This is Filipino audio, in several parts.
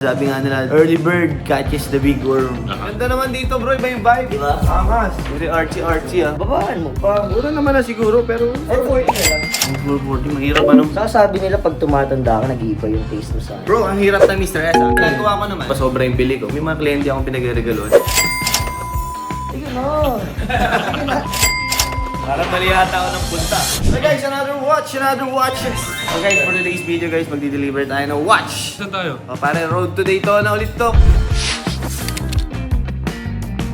Sabi nga nila, early bird catches the big worm. Ganda naman dito bro, iba yung vibe. Diba? Angas. Very artsy ah. Babaan mo pa. Mura naman na siguro, pero... 440 na lang. 440, mahirap ano. Saka sabi nila pag tumatanda ka, nag-iiba yung taste mo sa akin. Bro, ang hirap ng Mr. S ah. Nagawa ko naman. Pasobra yung bili ko. May mga kliyente akong pinagregaloan. Sige na. Sige na. Parang mali yata ako ng punta. So guys, another watch. So guys, for today's video guys, magdi-deliver tayo ng watch. Saan tayo? O pare, road to Daytona ulit to.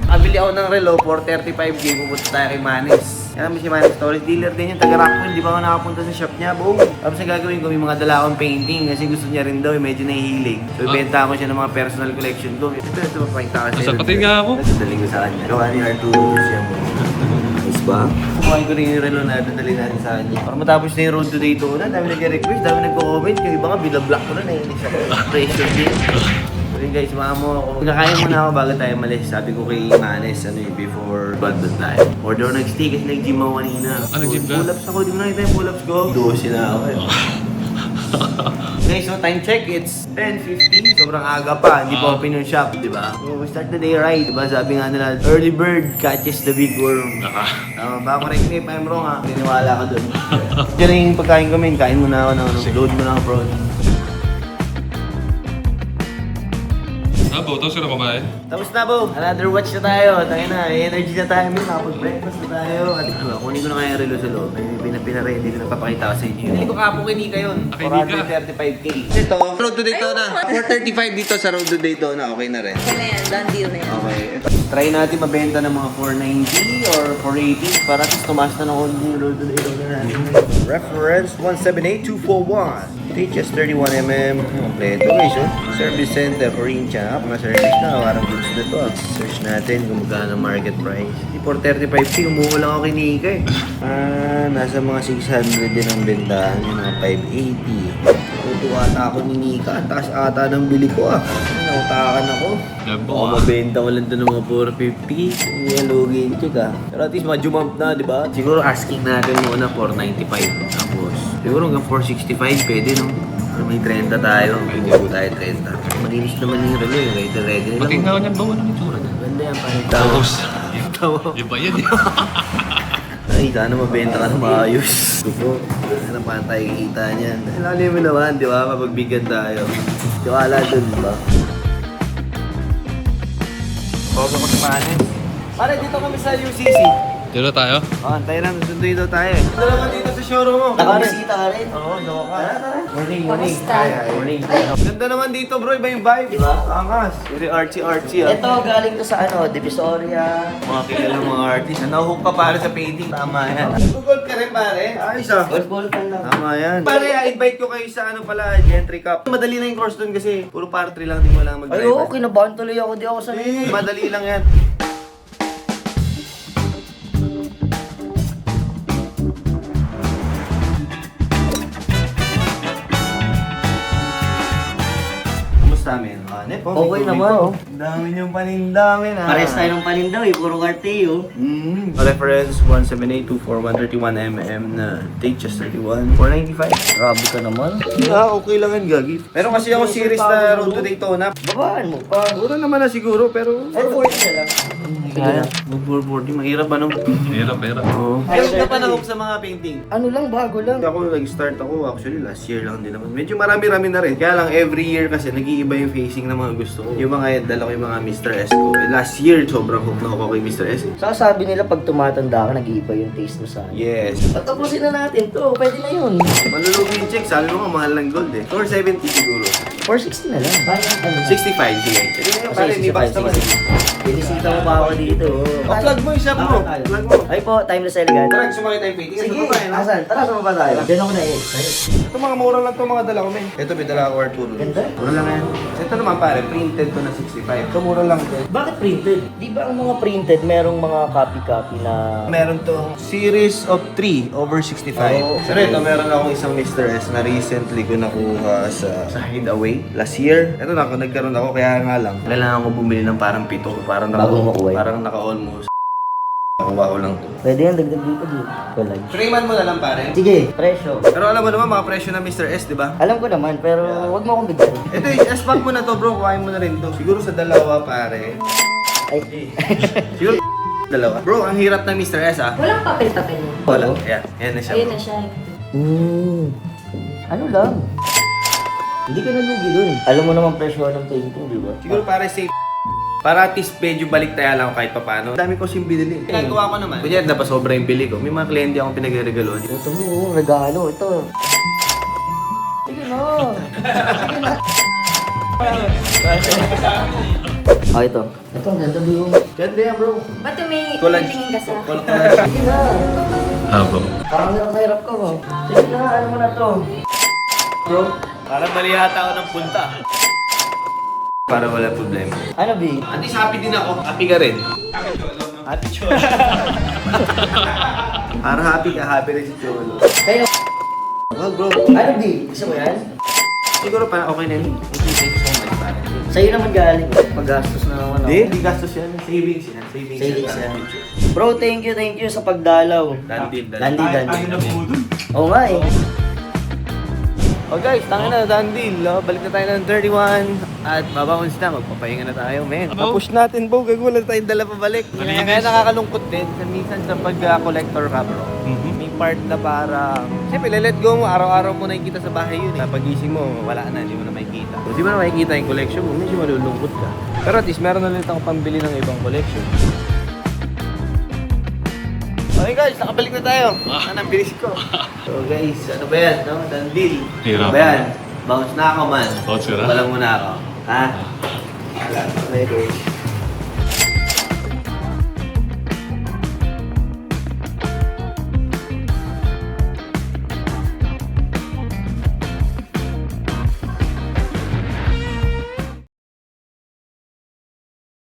Kabili ako ng relo for 35K, pupunta tayo kay Manis. Alam mo si Manis, storage dealer din yung taga-Rockville. Di ba ako nakapunta sa shop niya? Boom! Tapos ang gagawin ko, may mga dala akong painting kasi gusto niya rin daw, medyo nahihilig. So ibenta ko siya ng mga personal collection ko. Ito mapakita kasi. Sapatin nga ako. Daling ko sa kanya. Gawa ni Arturo siya mo. Nice ba? Kumain ko rin yung relo na dadali natin sa kanya. Para matapos na yung road to Daytona, dami nag-request, dami nag-comment. Yung iba nga, binablock ko na, naiinis ako. Pressure din. So yun guys, samahan mo ako. Nagkakain muna ako bago tayo malis. Sabi ko kay Manes, before Bandon tayo. Order nag-stay kasi nag-gym ako kanina. Ah, nag-gym ka? Pull-ups ako, di mo nakita yung pull-ups ko? 12 na ako eh. Guys, so time check, it's 10:50. Sobrang aga pa, hindi pa open yung shop, di ba? So we start the day right, di ba? Sabi nga nila, early bird catches the big worm. Tama ba? Correct me if I'm wrong ha. Niniwala ka dun. Diyan na yung pagkain ko, men. Kain muna ako na load mo na ako, bro. Boto, sino kumain? Tapos na, Bo. Another watch na tayo. Tayo na, may energy na tayo. May nakapag-breakfast na tayo. At kunin ko na kaya yung relo sa loob. May pinaredy ko na papakita ko sa inyo. Hindi ko kapo kinika yun. Kinika? 435K. Ito, road to Daytona. 435 dito sa road to Daytona. Okay na rin. Okay na yan, done deal na yan. Okay. Try natin mabenta ng mga 490 or 480 para at least tumaas na ng konti yung road to Daytona natin. Reference 178241. THS 31mm. Kompleto guys, oh. Service center, Corinthians. Mga service na, parang goods na to. Search natin kung magkano ang market price. Di 435K, umuho lang ako kay Nika eh. Nasa mga 600 din ang bentahan, yung mga 580. Tutuwa ata ako ni Nika. Ang taas ata ng bili ko ah. Nautakan ako. Baka mabenta ko lang ito ng mga 450. Hindi yan lugi yung check ah. Pero at least ma-jump na, di ba? Siguro asking natin muna 495. Tapos siguro hanggang 465 pwede no? May 30 tayo. Pwede po tayo 30. Malinis naman yung relo yung ready na Pating nga niyan ba? Walang itsura niya. Ganda yan parang Tapos, tawa. yung ba yan? Ay, sana mabenta ka na maayos. Gusto, sana pa tayo kikita niyan. Lalim mo naman, di ba? Mapagbigyan tayo. Tiwala dun, di ba? Bago ko sa Manes. Pare, dito kami sa UCC. Dito tayo? Antayin lang, dito tayo eh. Ito naman dito sa showroom mo. Nakabisita ka rin. Oo, no ka. Morning. Morning. Ganda naman dito bro, iba yung vibe. Diba? Angas. Very artsy ah. Ito, galing to sa Divisoria. Mga kilalang mga artist. Nahuhook ka pare sa painting. Tama yan. Google ka rin pare. Ayos ah. Golf ka lang. Tama yan. Pare, invite ko kayo sa Gentry Cup. Madali na yung course dun kasi puro par 3 lang, di mo lang mag-drive. Ay, oo, kinabahan tuloy ako. Di ako sanay. Madali lang yan. Kamusta men? Okay naman, oh. Ang dami niyong panindamin ah. Pares tayo ng panindaw eh. Puro karte oh. Reference 17824-131mm na THS 31 495. Grabe ka naman. Okay lang yan, Gagi. Pero kasi ako series na Road to Daytona. Babaan mo pa. Mura naman na siguro, pero... 440 na lang. Kaya, mag-440, mahirap ano? Hirap. Oo. Meron ka pa na sa mga painting. Ano lang, bago lang. Ako nag-start ako, actually last year lang din naman. Medyo marami-rami na rin. Kaya lang every year kasi nag-iiba yung facing ng mga gusto ko. Yung mga dala ko yung mga Mr. S ko. Last year, sobrang hook na ako kay Mr. S. Saka sabi nila pag tumatanda ka, nag-iiba yung taste mo sa akin. Yes. Patapusin na natin to. Pwede na yun. Malulugi yung check. Sabi mo nga, mahal ng gold eh. 470 siguro. 460 na lang. Parang ano. 65, sige. Sige na yun, pare, may box naman. Binisita mo pa ako dito. Plug mo yung shop mo. Plug mo. Ay po, timeless elegant. Tara, sumakit tayo painting. Sige, Ano ba yun? asan? Tara, saan ba tayo? Diyan ako na eh. Ito mga mura lang to mga dala ko, men. Ito, may dala ako Arturo. Ganda. Mura lang yan. Ito naman pare, printed to na 65. Ito mura lang to. Bakit printed? Di ba ang mga printed, merong mga copy-copy na... Meron to series of 3 over 65. Oh, Pero ito, meron akong isang Mr. S na recently ko nakuha sa Hideaway last year. Ito na, nagkaroon ako kaya nga lang. Kailangan ko bumili ng parang 7. Parang Bago makuha. Parang naka-almost. Nakuha ko lang to. Pwede yan, dagdag dito dito. Collage. Trayman mo na lang pare. Sige, presyo. Pero alam mo naman mga presyo ng Mr. S, di ba? Alam ko naman, pero wag mo akong bigyan. Ito yung S-Pack mo na to bro, kuhain mo na rin to. Siguro sa dalawa pare. Ay. Siguro dalawa. Bro, ang hirap ng Mr. S ah. Walang papel-papel yun. Wala. Ayan, ayan na siya. Ayun bro. na siya. Ano lang? Hindi ka nalugi dun. Alam mo naman presyo ng painting, di ba? Siguro pare safe. Para at least medyo balik tayo lang kahit paano. Dami ko siyang binili. Ginagawa ko naman. Kunyari, napasobra yung bili ko. May mga kliyente akong pinagregaloan. Ito mo, regalo. Ito. Sige na. Sige na. Oh, ito. Ito, ang ganda mo. Ganda yan bro. Ba't may Collage. tingin ka sa akin? Sige na. Habo. Parang hirap ka mo. Sige na, ano mo na to? Bro, parang mali yata ako ng punta. Para wala problema. Ano, B? At least happy din ako. Happy ka rin. Happy Cholo. Para happy ka, happy rin si Cholo. Kayo. Well bro, Ano, B? Gusto mo yan? siguro parang okay na yun. Thank you so much pare. Sa'yo naman galing. Paggastos na naman ako. Hindi gastos yan. Savings yan. Savings yan. Bro, thank you sa pagdalaw. Dandil. Dandil. Oo nga eh. Oh guys, tangin na, done deal. No? Balik na tayo ng 31 at babaons na, magpapahinga na tayo, men. Tapos natin, bro, gagawin na tayong dala pabalik. Kaya nakakalungkot din, minsan sa pag-collector ka, bro. May part na para, siyempre, let go mo, araw-araw mo nakikita sa bahay yun. Pagising mo, wala na, hindi mo na makikita. Kung di mo na makikita yung collection mo, medyo malulungkot ka. Pero at least, meron na ulit ako pambili ng ibang collection. Okay guys, nakabalik na tayo. Ang bilis ko. So guys, ano ba yan? No? Done deal. Hirap. Ano ba yan? Bounce na ako man. Bounce ka na? Walang muna ako. Ha? Wala. Okay guys.